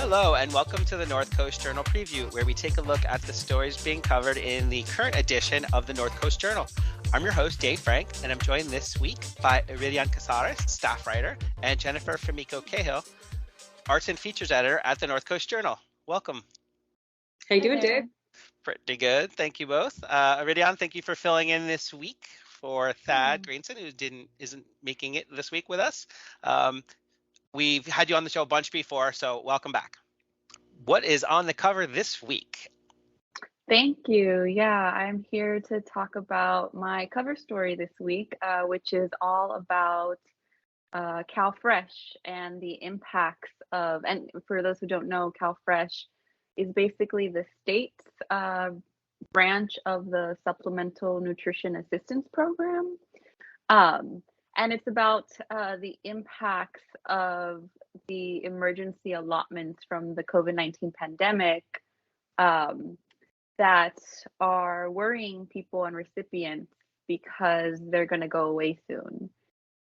Hello, and welcome to the North Coast Journal Preview, where we take a look at the stories being covered in the current edition of the North Coast Journal. I'm your host, Dave Frank, and I'm joined this week by Iridian Casares, staff writer, and Jennifer Fumiko Cahill, arts and features editor at the North Coast Journal. Welcome. How you doing, Dave? Pretty good. Thank you both. Iridian, thank you for filling in this week for Thad Greenson, who isn't making it this week with us. We've had you on the show a bunch before, so welcome back. What is on the cover this week? Thank you. Yeah, I'm here to talk about my cover story this week, which is all about CalFresh and the impacts of, and for those who don't know, CalFresh is basically the state's branch of the Supplemental Nutrition Assistance Program. And it's about the impacts of the emergency allotments from the COVID-19 pandemic that are worrying people and recipients because they're going to go away soon.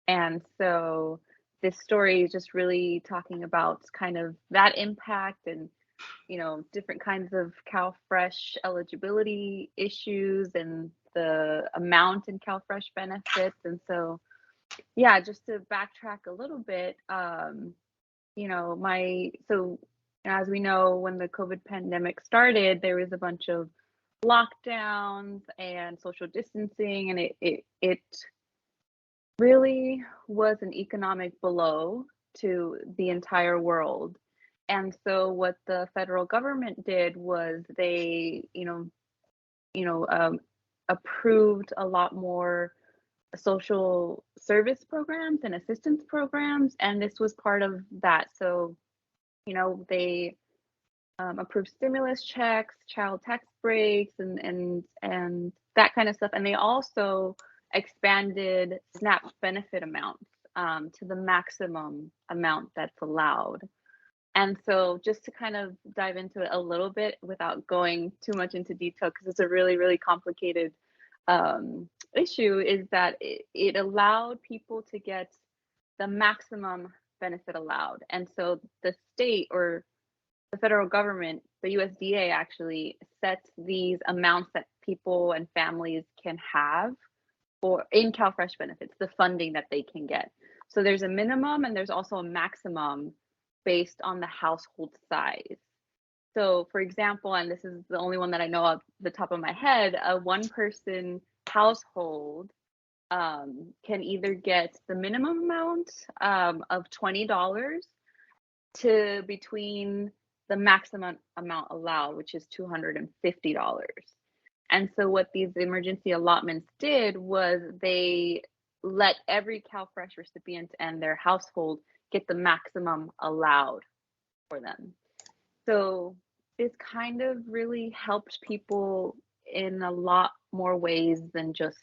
And so this story is just really talking about kind of that impact and, you know, different kinds of CalFresh eligibility issues and the amount in CalFresh benefits. And so, yeah, just to backtrack a little bit, as we know, when the COVID pandemic started, there was a bunch of lockdowns and social distancing, and it really was an economic blow to the entire world. And so what the federal government did was they, approved a lot more social service programs and assistance programs, and this was part of that. So, they approved stimulus checks, child tax breaks, and that kind of stuff. And they also expanded SNAP benefit amounts to the maximum amount that's allowed. And so just to kind of dive into it a little bit without going too much into detail, because it's a really, really complicated issue, is that it allowed people to get the maximum benefit allowed. And so the state or the federal government, the USDA, actually sets these amounts that people and families can have for in CalFresh benefits, the funding that they can get. So there's a minimum and there's also a maximum based on the household size. So for example, and this is the only one that I know off the top of my head, a one-person household can either get the minimum amount of $20 to between the maximum amount allowed, which is $250. And so what these emergency allotments did was they let every CalFresh recipient and their household get the maximum allowed for them. So this kind of really helped people in a lot more ways than just,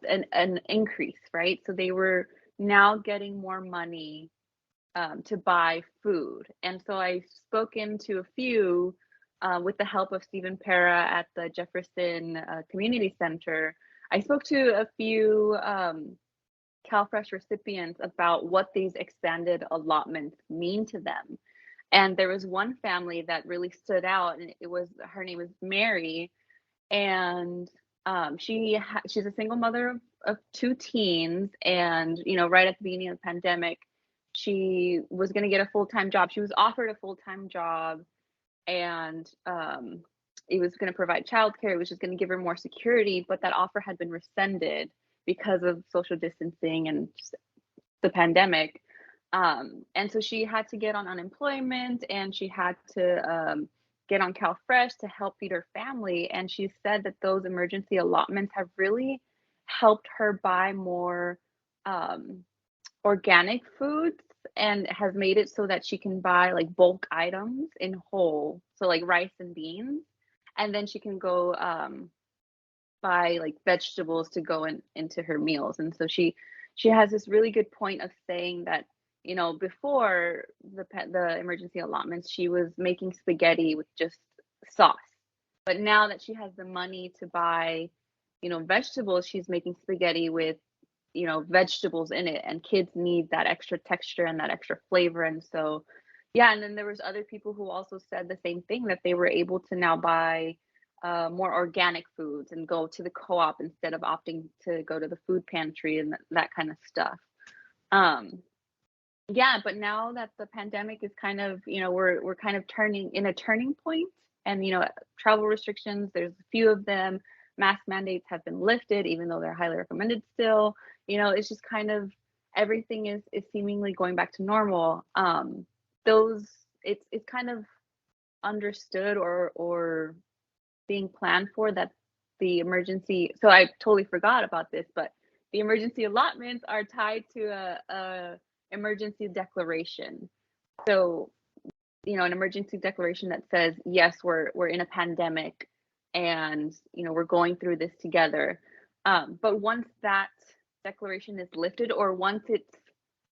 an increase, right? So they were now getting more money to buy food. And so I spoke into a few with the help of Stephen Para at the Jefferson Community Center. I spoke to a few CalFresh recipients about what these expanded allotments mean to them. And there was one family that really stood out, and her name was Mary, and she's a single mother of two teens, and right at the beginning of the pandemic, she was going to get a full-time job. She was offered a full-time job, and it was going to provide childcare. It was just going to give her more security, but that offer had been rescinded because of social distancing and just the pandemic. And so she had to get on unemployment, and she had to get on CalFresh to help feed her family. And she said that those emergency allotments have really helped her buy more organic foods, and has made it so that she can buy like bulk items in whole, so like rice and beans, and then she can go buy like vegetables to go into her meals. And so she has this really good point of saying that, you know, before the emergency allotments, she was making spaghetti with just sauce. But now that she has the money to buy, you know, vegetables, she's making spaghetti with, you know, vegetables in it, and kids need that extra texture and that extra flavor. And so, yeah, and then there was other people who also said the same thing, that they were able to now buy more organic foods and go to the co-op instead of opting to go to the food pantry and that kind of stuff. Um, yeah, but now that the pandemic is kind of, you know, we're kind of turning in a turning point, and you know, travel restrictions, there's a few of them. Mask mandates have been lifted, even though they're highly recommended still. You know, it's just kind of everything is seemingly going back to normal. Those it's kind of understood or being planned for that the emergency. So I totally forgot about this, but the emergency allotments are tied to a emergency declaration. So, you know, an emergency declaration that says, yes, we're in a pandemic, and you know, we're going through this together. But once that declaration is lifted, or once it's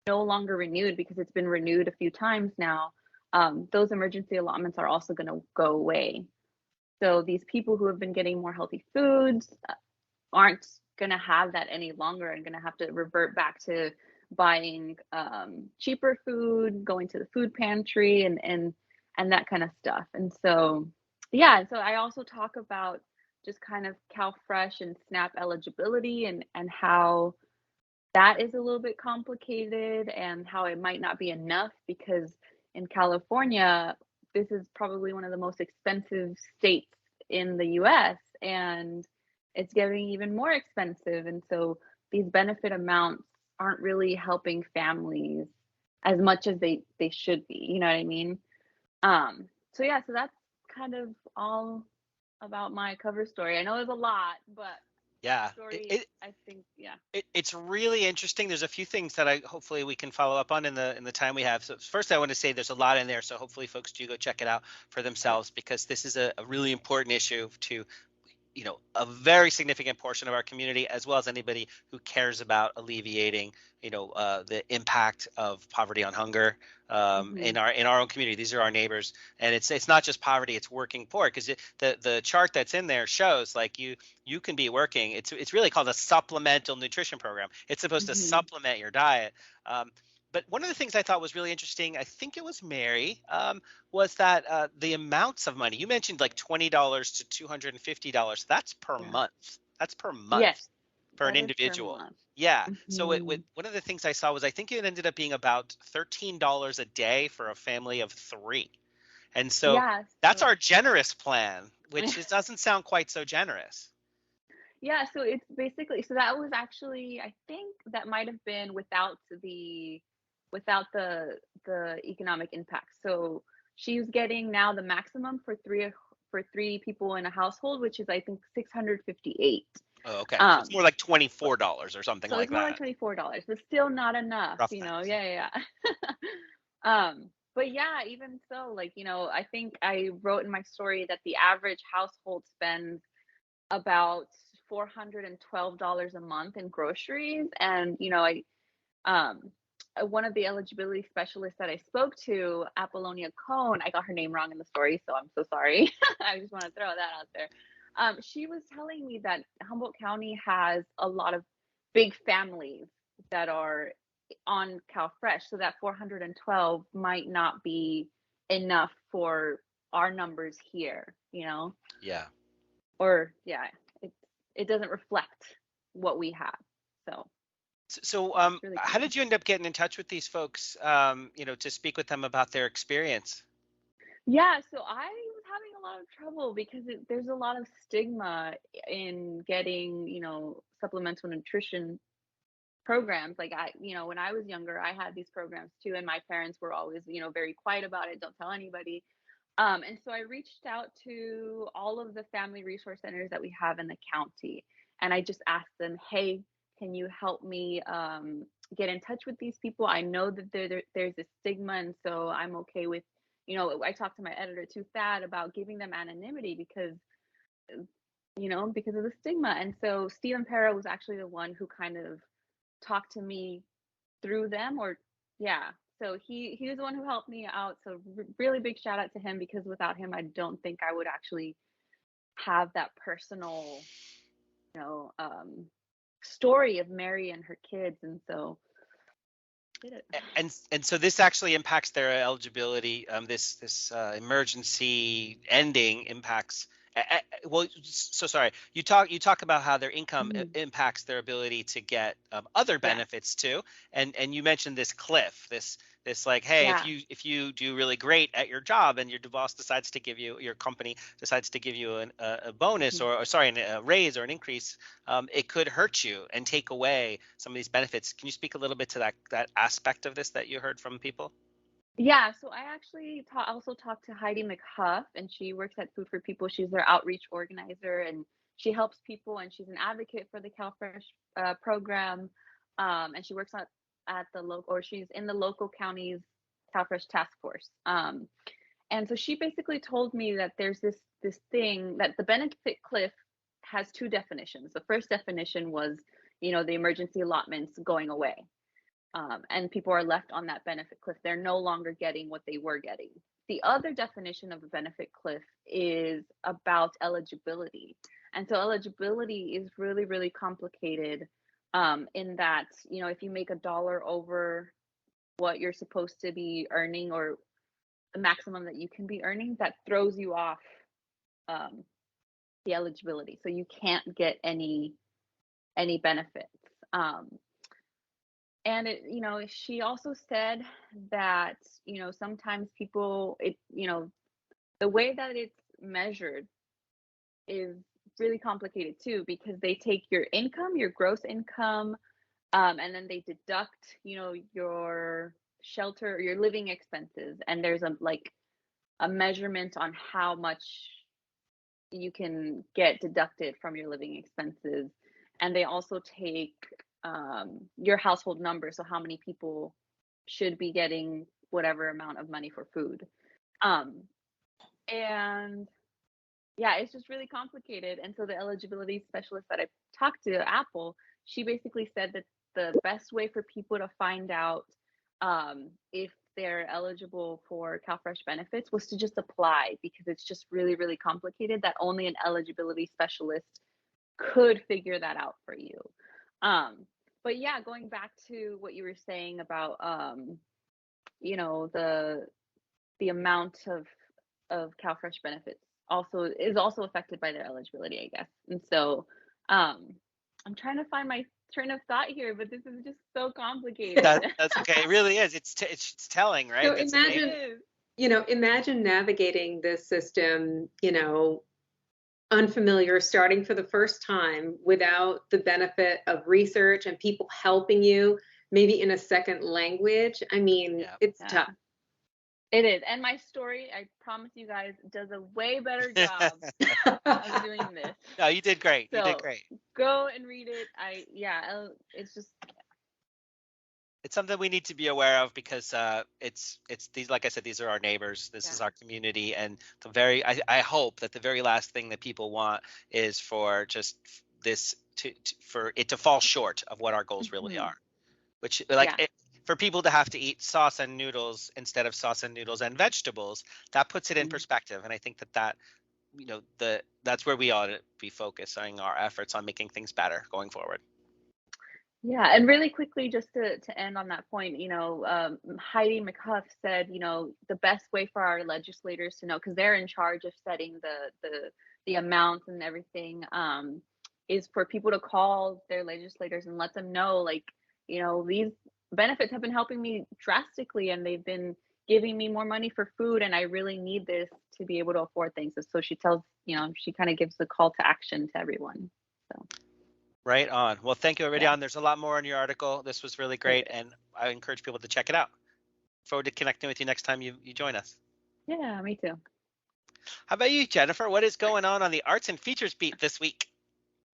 no longer renewed, because it's been renewed a few times now, those emergency allotments are also going to go away. So these people who have been getting more healthy foods aren't going to have that any longer, and going to have to revert back to buying cheaper food, going to the food pantry, and that kind of stuff. And so, yeah, and so I also talk about just kind of CalFresh and SNAP eligibility, and how that is a little bit complicated, and how it might not be enough, because in California, this is probably one of the most expensive states in the US, and it's getting even more expensive. And so these benefit amounts aren't really helping families as much as they should be. You know what I mean? So yeah, so that's kind of all about my cover story. I know there's a lot, but Yeah, story, I think, yeah. it's really interesting. There's a few things that I hopefully we can follow up on in the time we have. So first, I want to say there's a lot in there, so hopefully folks do go check it out for themselves, because this is a really important issue to, you know, a very significant portion of our community, as well as anybody who cares about alleviating, you know, the impact of poverty on hunger in our own community. These are our neighbors, and it's not just poverty; it's working poor. Because the chart that's in there shows, like, you can be working. It's really called a supplemental nutrition program. It's supposed to supplement your diet. But one of the things I thought was really interesting, I think it was Mary, was that the amounts of money you mentioned, like $20 to $250. That's per month. That's per month. Yes, for an that is per individual. month. Yeah. So one of the things I saw was, I think it ended up being about $13 a day for a family of 3. And so Yeah, that's so our generous plan, which doesn't sound quite so generous. yeah, so it's basically, so that was actually, I think that might have been without the economic impact. So she's getting now the maximum for three people in a household, which is I think 658. Oh, okay. So it's more like But $24 or something so like it's more like that. $24, but still not enough, Rough you know. math. Yeah, yeah, yeah. But yeah, even so, like, you know, I think I wrote in my story that the average household spends about $412 a month in groceries. And, you know, um, one of the eligibility specialists that I spoke to, Apollonia Cohn, I got her name wrong in the story, so I'm so sorry. I just want to throw that out there. She was telling me that Humboldt County has a lot of big families that are on CalFresh, so that 412 might not be enough for our numbers here, you know? Yeah. Or yeah, it doesn't reflect what we have. So So, yeah, it's really how crazy. did you end up getting in touch with these folks, you know, to speak with them about their experience? Yeah, so I was having a lot of trouble because there's a lot of stigma in getting, you know, supplemental nutrition programs. Like you know, when I was younger, I had these programs too, and my parents were always, you know, very quiet about it. Don't tell anybody. And so I reached out to all of the family resource centers that we have in the county, and I just asked them, "Hey, can you help me get in touch with these people? I know that there's a stigma, and so I'm okay with, you know." I talked to my editor too, Thad, about giving them anonymity, because because of the stigma. And so Stephen Para was actually the one who kind of talked to me through them, or yeah. So he was the one who helped me out. So really big shout out to him, because without him, I don't think I would actually have that personal, you know, story of Mary and her kids. And so did it. And so this actually impacts their eligibility. This emergency ending impacts. Well, so sorry. You talk about how their income impacts their ability to get other benefits too. And you mentioned this cliff. This like, hey, if you do really great at your job and your boss decides to give you, your company decides to give you a bonus or sorry, a raise or an increase, it could hurt you and take away some of these benefits. Can you speak a little bit to that aspect of this that you heard from people? Yeah, so I actually also talked to Heidi McHuff, and she works at Food for People. She's their outreach organizer, and she helps people, and she's an advocate for the CalFresh program. And she works at the local, or she's in the local county's CalFresh task force. And so she basically told me that there's this thing that the benefit cliff has two definitions. The first definition was, the emergency allotments going away. And people are left on that benefit cliff. They're no longer getting what they were getting. The other definition of a benefit cliff is about eligibility. And so eligibility is really, really complicated in that, if you make $1 over what you're supposed to be earning, or the maximum that you can be earning, that throws you off the eligibility. So you can't get any benefits. And she also said that, sometimes people, the way that it's measured is really complicated too, because they take your income, your gross income, and then they deduct, your shelter or your living expenses. And there's a measurement on how much you can get deducted from your living expenses. And they also take your household number, so how many people should be getting whatever amount of money for food. And yeah, it's just really complicated. And so the eligibility specialist that I talked to at Apple, she basically said that the best way for people to find out if they're eligible for CalFresh benefits was to just apply, because it's just really, really complicated, that only an eligibility specialist could figure that out for you. But yeah, going back to what you were saying about, the amount of CalFresh benefits is also affected by their eligibility, I guess. And so, I'm trying to find my train of thought here, but this is just so complicated. That's okay. It really is. It's telling, right? So imagine navigating this system, unfamiliar, starting for the first time without the benefit of research and people helping you, maybe in a second language. I mean, it's tough. It is. And my story, I promise you guys, does a way better job of doing this. No, you did great. So, you did great. Go and read it. It's just. It's something we need to be aware of, because it's these, like I said, these are our neighbors. This is our community, and I hope that the very last thing that people want is for just this for it to fall short of what our goals really are, which for people to have to eat sauce and noodles instead of sauce and noodles and vegetables, that puts it in perspective. And I think that that's where we ought to be focusing our efforts on making things better going forward. Yeah, and really quickly, just to end on that point, Heidi McHuff said, the best way for our legislators to know, because they're in charge of setting the amounts and everything, is for people to call their legislators and let them know, these benefits have been helping me drastically, and they've been giving me more money for food, and I really need this to be able to afford things. So she tells, she kind of gives the call to action to everyone. So. Right on. Well, thank you, Iridian. There's a lot more in your article. This was really great, and I encourage people to check it out. Forward to connecting with you next time you join us. Yeah, me too. How about you, Jennifer? What is going on the arts and features beat this week?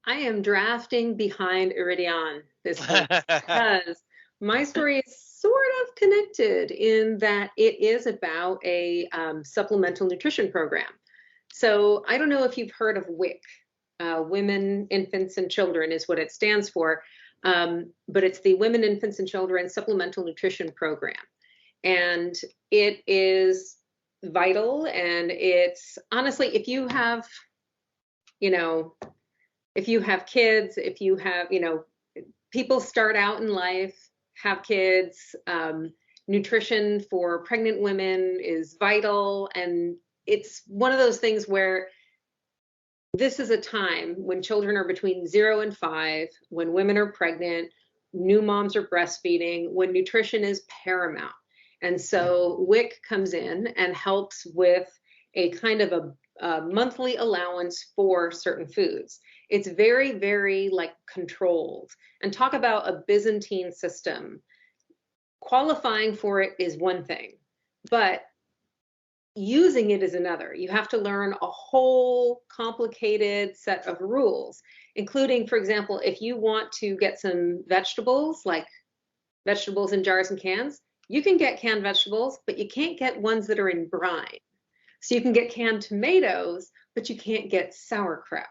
I am drafting behind Iridian this week because my story is sort of connected in that it is about a supplemental nutrition program. So I don't know if you've heard of WIC. Women, Infants, and Children is what it stands for. But it's the Women, Infants, and Children Supplemental Nutrition Program. And it is vital. And it's honestly, if you have, if you have kids, if you have, people start out in life, have kids, nutrition for pregnant women is vital. And it's one of those things where this is a time when children are between 0 and 5, when women are pregnant, new moms are breastfeeding, when nutrition is paramount. And so WIC comes in and helps with a kind of a monthly allowance for certain foods. It's very, very like controlled. And talk about a Byzantine system. Qualifying for it is one thing, but using it is another. You have to learn a whole complicated set of rules, including, for example, if you want to get some vegetables, like vegetables in jars and cans, you can get canned vegetables, but you can't get ones that are in brine. So you can get canned tomatoes, but you can't get sauerkraut.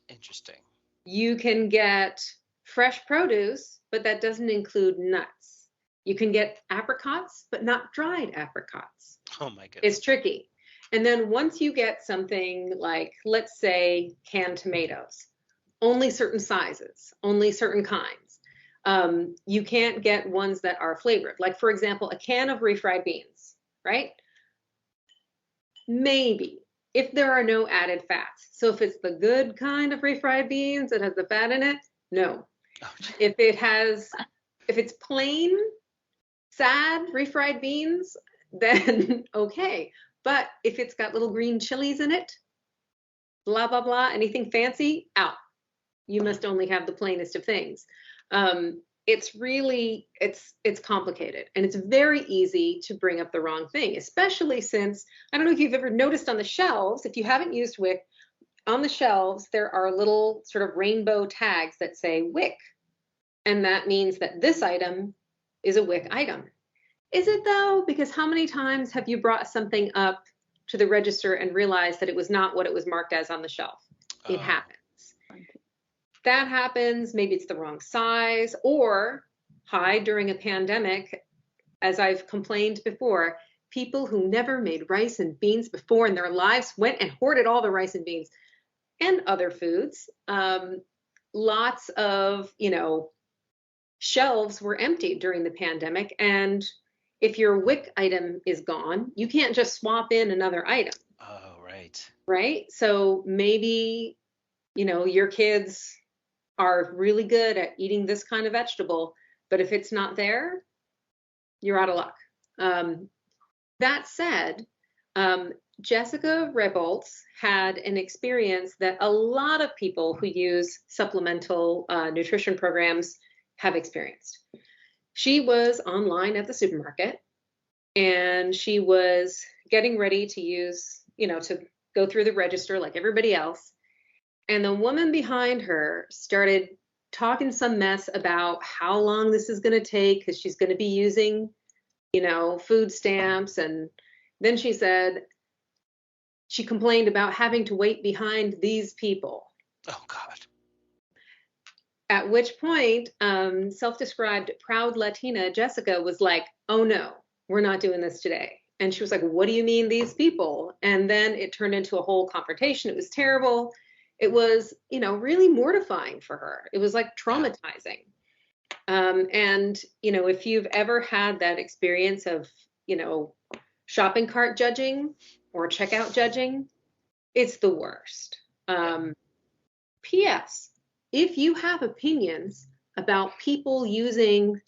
Interesting. You can get fresh produce, but that doesn't include nuts. You can get apricots, but not dried apricots. Oh my goodness. It's tricky. And then once you get something like, let's say, canned tomatoes, only certain sizes, only certain kinds. You can't get ones that are flavored. Like, for example, a can of refried beans, right? Maybe, if there are no added fats. So if it's the good kind of refried beans that has the fat in it, no. Oh, if it's plain, sad refried beans, then okay. But if it's got little green chilies in it, blah, blah, blah, anything fancy, out. You must only have the plainest of things. It's really, it's complicated, and it's very easy to bring up the wrong thing, especially since, I don't know if you've ever noticed on the shelves, if you haven't used WIC, on the shelves, there are little sort of rainbow tags that say WIC. And that means that this item is a WIC item. Is it though? Because how many times have you brought something up to the register and realized that it was not what it was marked as on the shelf? It happens. That happens. Maybe it's the wrong size, or during a pandemic, as I've complained before, people who never made rice and beans before in their lives went and hoarded all the rice and beans and other foods. Lots of, shelves were emptied during the pandemic. And if your WIC item is gone, you can't just swap in another item. Oh, right. Right. So maybe, your kids are really good at eating this kind of vegetable, but if it's not there, you're out of luck. That said, Jessica Rebolts had an experience that a lot of people who use supplemental nutrition programs have experienced. She was online at the supermarket, and she was getting ready to use, to go through the register like everybody else. And the woman behind her started talking some mess about how long this is going to take because she's going to be using, food stamps. And then she said she complained about having to wait behind these people. Oh, God. At which point, self-described proud Latina Jessica was like, oh, no, we're not doing this today. And she was like, what do you mean these people? And then it turned into a whole confrontation. It was terrible. It was, really mortifying for her. It was like traumatizing. And, if you've ever had that experience of, shopping cart judging or checkout judging, it's the worst. P.S. If you have opinions about people using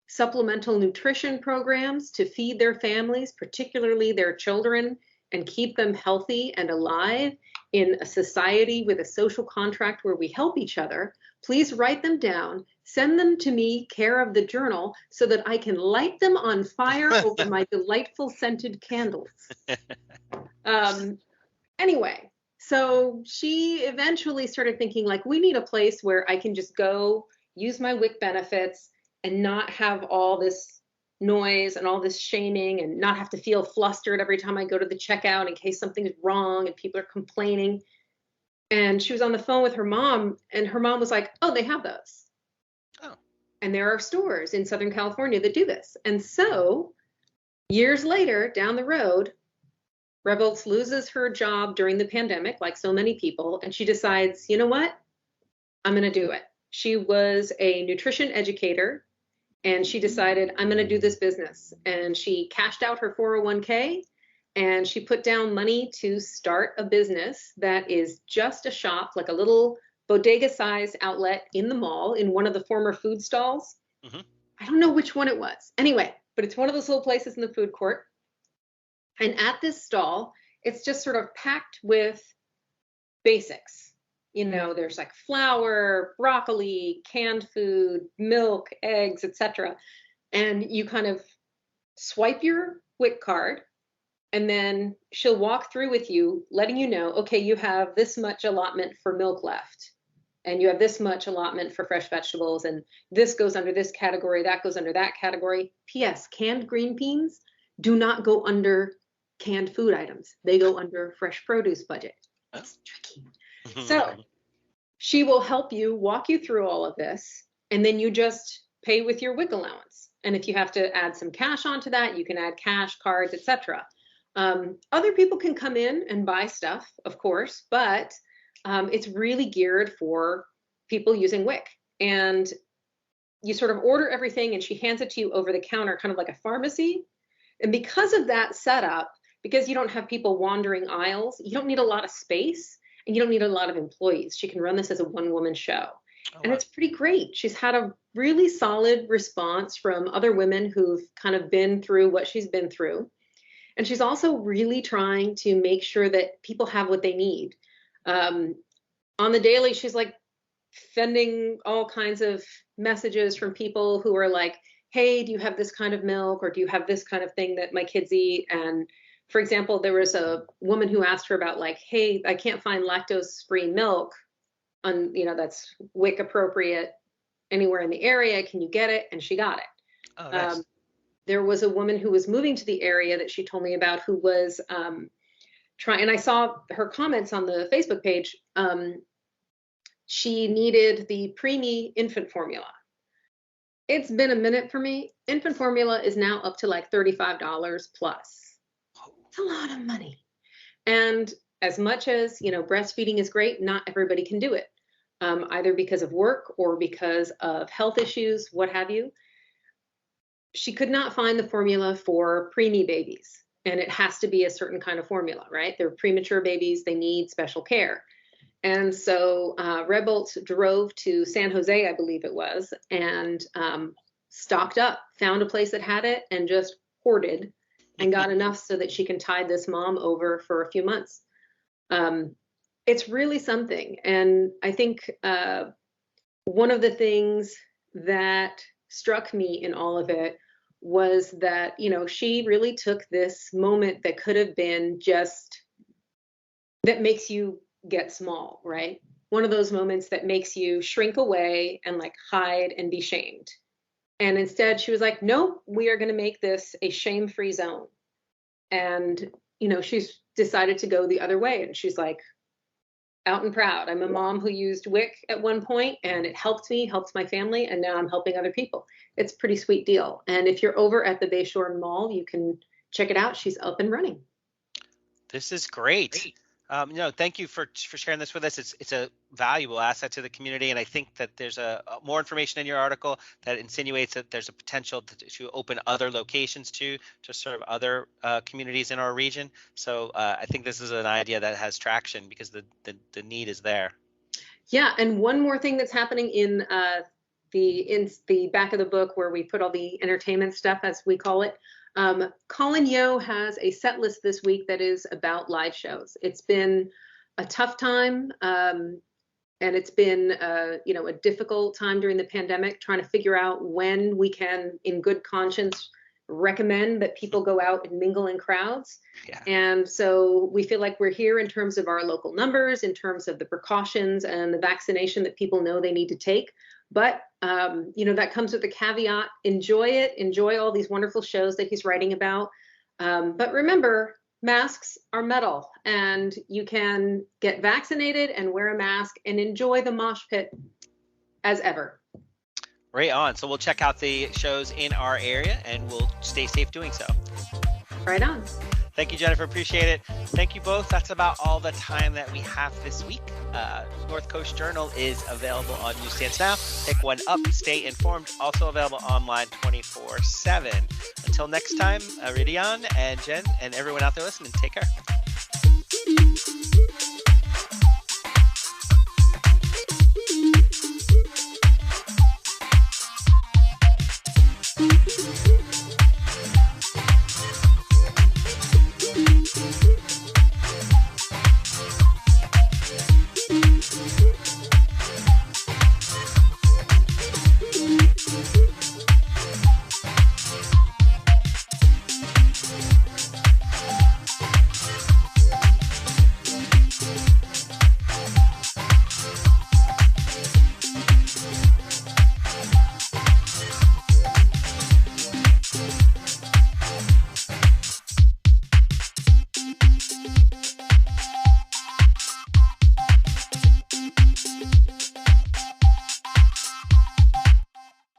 supplemental nutrition programs to feed their families, particularly their children, and keep them healthy and alive in a society with a social contract where we help each other, please write them down, send them to me, care of the journal, so that I can light them on fire over my delightful scented candles. Anyway, so she eventually started thinking, like, we need a place where I can just go use my WIC benefits and not have all this noise and all this shaming and not have to feel flustered every time I go to the checkout in case something is wrong and people are complaining. And she was on the phone with her mom, and her mom was like, oh, they have those. Oh. And there are stores in Southern California that do this. And so years later, down the road, Rebels loses her job during the pandemic, like so many people, and she decides, you know what? I'm going to do it. She was a nutrition educator, and she decided, I'm going to do this business. And she cashed out her 401k, and she put down money to start a business that is just a shop, like a little bodega-sized outlet in the mall in one of the former food stalls. Mm-hmm. I don't know which one it was. Anyway, but it's one of those little places in the food court. And at this stall, it's just sort of packed with basics. You know, there's like flour, broccoli, canned food, milk, eggs, etc. And you kind of swipe your WIC card, and then she'll walk through with you, letting you know, okay, you have this much allotment for milk left, and you have this much allotment for fresh vegetables, and this goes under this category, that goes under that category. P.S. Canned green beans do not go under canned food items. They go under fresh produce budget. It's tricky. So she will help you, walk you through all of this, and then you just pay with your WIC allowance. And if you have to add some cash onto that, you can add cash, cards, etc. Other people can come in and buy stuff, of course, but it's really geared for people using WIC. And you sort of order everything, and she hands it to you over the counter, kind of like a pharmacy. And because of that setup, because you don't have people wandering aisles, you don't need a lot of space, and you don't need a lot of employees. She can run this as a one-woman show. Oh, and wow. It's pretty great. She's had a really solid response from other women who've kind of been through what she's been through. And she's also really trying to make sure that people have what they need. On the daily, she's like sending all kinds of messages from people who are like, hey, do you have this kind of milk? Or do you have this kind of thing that my kids eat? And for example, there was a woman who asked her about like, hey, I can't find lactose-free milk on, you know, that's WIC appropriate anywhere in the area. Can you get it? And she got it. Oh, nice. There was a woman who was moving to the area that she told me about who was trying, and I saw her comments on the Facebook page. She needed the preemie infant formula. It's been a minute for me. Infant formula is now up to like $35 plus. It's a lot of money. And as much as, you know, breastfeeding is great, not everybody can do it, either because of work or because of health issues, what have you. She could not find the formula for preemie babies, and it has to be a certain kind of formula, right? They're premature babies, they need special care. And so Rebels drove to San Jose, I believe it was, and stocked up, found a place that had it, and just hoarded and got enough so that she can tide this mom over for a few months. It's really something. And I think one of the things that struck me in all of it was that, you know, she really took this moment that could have been just, that makes you get small, right? One of those moments that makes you shrink away and like hide and be shamed. And instead she was like, nope, we are going to make this a shame-free zone. And, you know, she's decided to go the other way. And she's like, out and proud. I'm a mom who used WIC at one point, and it helped me, helped my family, and now I'm helping other people. It's a pretty sweet deal. And if you're over at the Bayshore Mall, you can check it out. She's up and running. This is great. No, thank you for sharing this with us. It's a valuable asset to the community, and I think that there's more information in your article that insinuates that there's a potential to open other locations to serve other communities in our region. So I think this is an idea that has traction because the need is there. Yeah, and one more thing that's happening in the back of the book where we put all the entertainment stuff, as we call it. Colin Yo has a set list this week that is about live shows. It's been a tough time, and it's been you know, a difficult time during the pandemic, trying to figure out when we can, in good conscience, recommend that people go out and mingle in crowds. Yeah. And so we feel like we're here in terms of our local numbers, in terms of the precautions and the vaccination that people know they need to take. But, you know, that comes with a caveat. Enjoy it. Enjoy all these wonderful shows that he's writing about. But remember, masks are metal, and you can get vaccinated and wear a mask and enjoy the mosh pit as ever. Right on. So we'll check out the shows in our area and we'll stay safe doing so. Right on. Thank you, Jennifer. Appreciate it. Thank you both. That's about all the time that we have this week. North Coast Journal is available on newsstands now. Pick one up, stay informed. Also available online 24/7. Until next time, Iridian and Jen and everyone out there listening, take care.